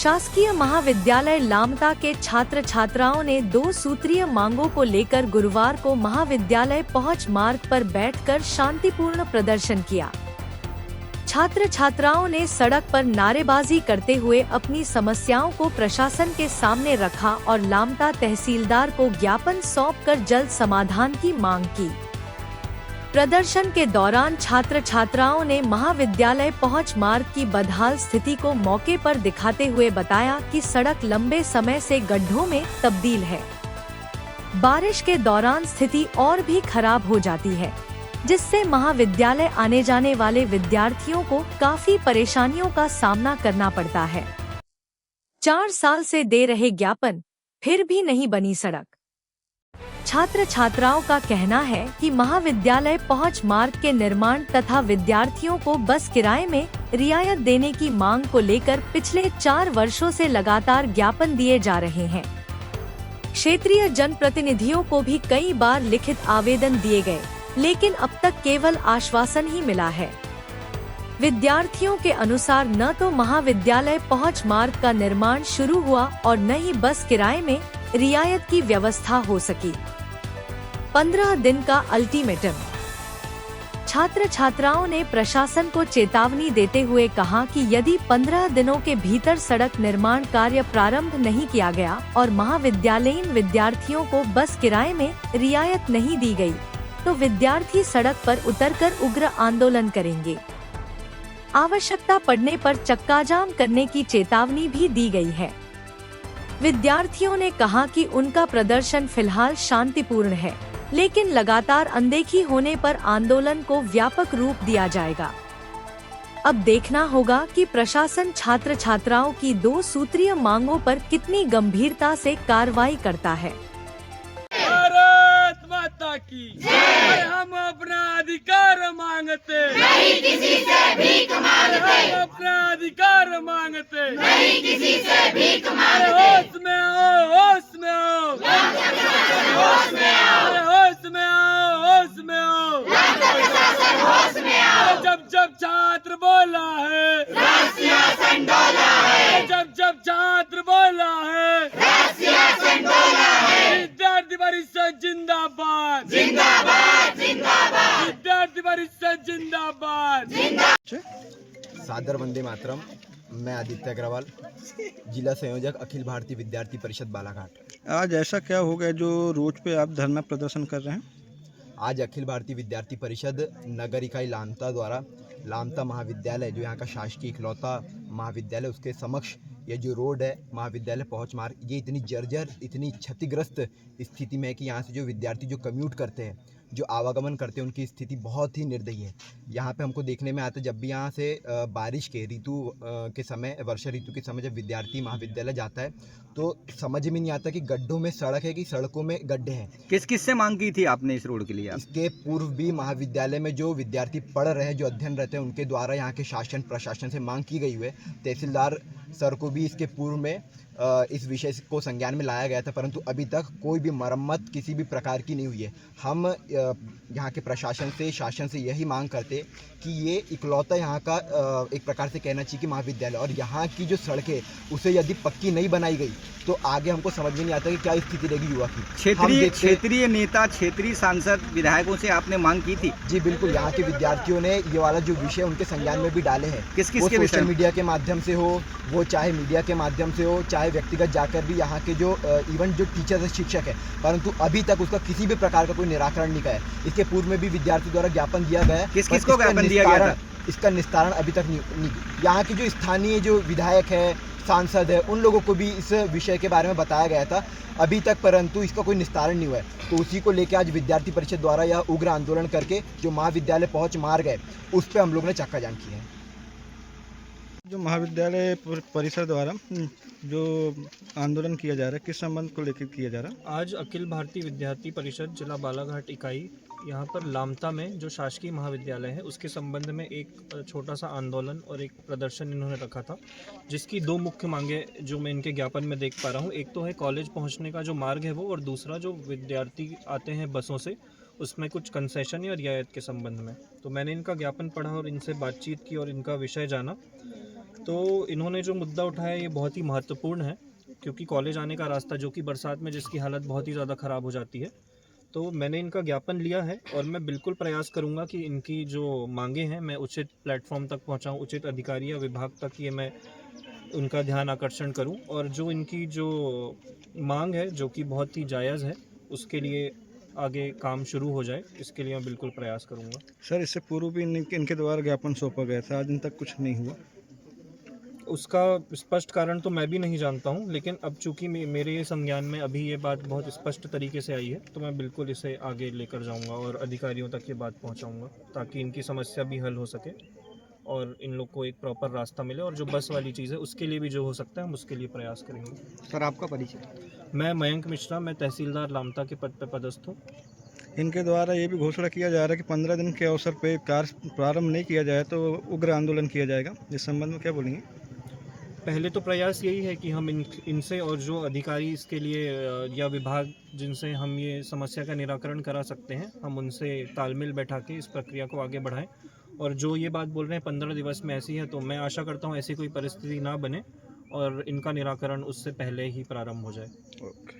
शासकीय महाविद्यालय लामता के छात्र छात्राओं ने 2 सूत्रीय मांगों को लेकर गुरुवार को महाविद्यालय पहुंच मार्ग पर बैठकर शांतिपूर्ण प्रदर्शन किया। छात्र छात्राओं ने सड़क पर नारेबाजी करते हुए अपनी समस्याओं को प्रशासन के सामने रखा और लामता तहसीलदार को ज्ञापन सौंपकर जल्द समाधान की मांग की। प्रदर्शन के दौरान छात्र छात्राओं ने महाविद्यालय पहुंच मार्ग की बदहाल स्थिति को मौके पर दिखाते हुए बताया कि सड़क लंबे समय से गड्ढों में तब्दील है। बारिश के दौरान स्थिति और भी खराब हो जाती है, जिससे महाविद्यालय आने जाने वाले विद्यार्थियों को काफी परेशानियों का सामना करना पड़ता है। 4 साल से दे रहे ज्ञापन, फिर भी नहीं बनी सड़क। छात्र छात्राओं का कहना है कि महाविद्यालय पहुंच मार्ग के निर्माण तथा विद्यार्थियों को बस किराए में रियायत देने की मांग को लेकर पिछले 4 वर्षों से लगातार ज्ञापन दिए जा रहे हैं। क्षेत्रीय जनप्रतिनिधियों को भी कई बार लिखित आवेदन दिए गए, लेकिन अब तक केवल आश्वासन ही मिला है। विद्यार्थियों के अनुसार न तो महाविद्यालय पहुंच मार्ग का निर्माण शुरू हुआ और न ही बस किराए में रियायत की व्यवस्था हो सकी। 15 दिन का अल्टीमेटम। छात्र छात्राओं ने प्रशासन को चेतावनी देते हुए कहा कि यदि 15 दिनों के भीतर सड़क निर्माण कार्य प्रारंभ नहीं किया गया और महाविद्यालयीन विद्यार्थियों को बस किराए में रियायत नहीं दी गई, तो विद्यार्थी सड़क पर उतरकर उग्र आंदोलन करेंगे। आवश्यकता पड़ने पर चक्काजाम करने की चेतावनी भी दी गई है। विद्यार्थियों ने कहा कि उनका प्रदर्शन फिलहाल शांतिपूर्ण है, लेकिन लगातार अनदेखी होने पर आंदोलन को व्यापक रूप दिया जाएगा। अब देखना होगा कि प्रशासन छात्र छात्राओं की 2 सूत्रीय मांगों पर कितनी गंभीरता से कार्रवाई करता है। भारत माता की जय। हम अपना अधिकार मांगते नहीं किसी से भीख मांगते, हम अपना अधिकार मांगते नहीं किसी से भीख मांगते। होश में आओ, होश में आओ, होश में आओ, होश में आओ, होश में आओ, प्रशासन होश में आओ। जब जब छात्र बोला है सियासन डोला है, जब जब छात्र बोला है सियासन डोला है। विद्यार्थी परिषद जिंदाबाद, जिंदाबाद जिंदाबाद विद्यार्थी परिषद जिंदाबाद। सादर वंदे मातरम। मैं आदित्य अग्रवाल, जिला संयोजक अखिल भारतीय विद्यार्थी परिषद बालाघाट। आज ऐसा क्या हो गया जो रोड पे आप धरना प्रदर्शन कर रहे हैं? आज अखिल भारतीय विद्यार्थी परिषद नगर इकाई लामता द्वारा लामता महाविद्यालय, जो यहाँ का शासकीय इकलौता महाविद्यालय, उसके समक्ष ये जो रोड है महाविद्यालय पहुँच मार्ग, ये इतनी जर्जर, इतनी क्षतिग्रस्त स्थिति में है कि यहाँ से जो विद्यार्थी जो कम्यूट करते हैं, जो आवागमन करते हैं, उनकी स्थिति बहुत ही निर्दयी है। यहाँ पे हमको देखने में आता है, जब भी यहाँ से बारिश के ऋतु के समय, वर्षा ऋतु के समय जब विद्यार्थी महाविद्यालय जाता है, तो समझ में नहीं आता कि गड्ढों में सड़क है कि सड़कों में गड्ढे हैं। किस किस से मांग की थी आपने इस रोड के लिए? इसके पूर्व भी महाविद्यालय में जो विद्यार्थी पढ़ रहे हैं, जो अध्ययन रहते हैं, उनके द्वारा यहाँ के शासन प्रशासन से मांग की गई हुई है। तहसीलदार सर को भी इसके पूर्व में इस विषय को संज्ञान में लाया गया था, परंतु अभी तक कोई भी मरम्मत किसी भी प्रकार की नहीं हुई है। हम यहाँ के प्रशासन से, शासन से यही मांग करते कि ये इकलौता यहाँ का एक प्रकार से कहना चाहिए कि महाविद्यालय, और यहाँ की जो सड़कें उसे यदि पक्की नहीं बनाई गई तो आगे हमको समझ में नहीं आता कि क्या स्थिति रहेगी युवा की। क्षेत्रीय नेता, क्षेत्रीय सांसद, विधायकों से आपने मांग की थी? जी बिल्कुल, यहाँ के विद्यार्थियों ने ये वाला जो विषय उनके संज्ञान में भी डाले हैं। किस वो सोशल मीडिया के माध्यम से हो, वो चाहे मीडिया के माध्यम से हो, चाहे व्यक्तिगत जाकर भी यहाँ के जो इवन जो टीचर है, शिक्षक है, परंतु अभी तक उसका किसी भी प्रकार का कोई निराकरण नहीं किया है। इसके पूर्व में भी विद्यार्थी द्वारा ज्ञापन दिया गया है। किस को ज्ञापन दिया गया था? इसका निस्तारण अभी तक नहीं। यहाँ के जो स्थानीय जो विधायक है, सांसद है, उन लोगों को भी इस विषय के बारे में बताया गया था अभी तक, परंतु इसका कोई निस्तारण नहीं हुआ है। तो उसी को लेकर आज विद्यार्थी परिषद द्वारा यह उग्र आंदोलन करके जो महाविद्यालय पहुंच मार्ग है, उस पर हम लोग ने चक्का जाम किया है। जो महाविद्यालय परिसर द्वारा जो आंदोलन किया जा रहा है, किस संबंध को लेकर किया जा रहा है? आज अखिल भारतीय विद्यार्थी परिषद जिला बालाघाट इकाई यहाँ पर लामता में जो शासकीय महाविद्यालय है, उसके संबंध में एक छोटा सा आंदोलन और एक प्रदर्शन इन्होंने रखा था, जिसकी 2 मुख्य मांगे जो मैं इनके ज्ञापन में देख पा रहा हूँ। एक तो है कॉलेज पहुँचने का जो मार्ग है वो, और दूसरा जो विद्यार्थी आते हैं बसों से, उसमें कुछ कंसेशन या रियायत के संबंध में। तो मैंने इनका ज्ञापन पढ़ा और इनसे बातचीत की और इनका विषय जाना। तो इन्होंने जो मुद्दा उठाया ये बहुत ही महत्वपूर्ण है, क्योंकि कॉलेज आने का रास्ता जो कि बरसात में जिसकी हालत बहुत ही ज़्यादा ख़राब हो जाती है, तो मैंने इनका ज्ञापन लिया है और मैं बिल्कुल प्रयास करूंगा कि इनकी जो मांगे हैं मैं उचित प्लेटफॉर्म तक पहुंचाऊं, उचित अधिकारी या विभाग तक ये मैं उनका ध्यान आकर्षण करूं, और जो इनकी जो मांग है जो कि बहुत ही जायज़ है उसके लिए आगे काम शुरू हो जाए, इसके लिए मैं बिल्कुल प्रयास करूंगा। सर, इससे पूर्व भी इनके द्वारा ज्ञापन सौंपा गया था, आज दिन तक कुछ नहीं हुआ। उसका स्पष्ट कारण तो मैं भी नहीं जानता हूं, लेकिन अब चूंकि मेरे संज्ञान में अभी ये बात बहुत स्पष्ट तरीके से आई है, तो मैं बिल्कुल इसे आगे लेकर जाऊंगा और अधिकारियों तक ये बात पहुंचाऊंगा, ताकि इनकी समस्या भी हल हो सके और इन लोग को एक प्रॉपर रास्ता मिले। और जो बस वाली चीज़ है उसके लिए भी जो हो सकता है हम उसके लिए प्रयास करेंगे। सर, आपका परिचय? मैं मयंक मिश्रा, मैं तहसीलदार लामता के पद पर पदस्थ हूँ। इनके द्वारा ये भी घोषणा किया जा रहा है कि 15 दिन के अवसर पे कार्य प्रारंभ नहीं किया जाए तो उग्र आंदोलन किया जाएगा। इस संबंध में क्या बोलेंगे? पहले तो प्रयास यही है कि हम इनसे और जो अधिकारी इसके लिए या विभाग जिनसे हम ये समस्या का निराकरण करा सकते हैं, हम उनसे तालमेल बैठा के इस प्रक्रिया को आगे बढ़ाएं। और जो ये बात बोल रहे हैं 15 दिवस में ऐसी है, तो मैं आशा करता हूँ ऐसी कोई परिस्थिति ना बने और इनका निराकरण उससे पहले ही प्रारंभ हो जाए। ओके।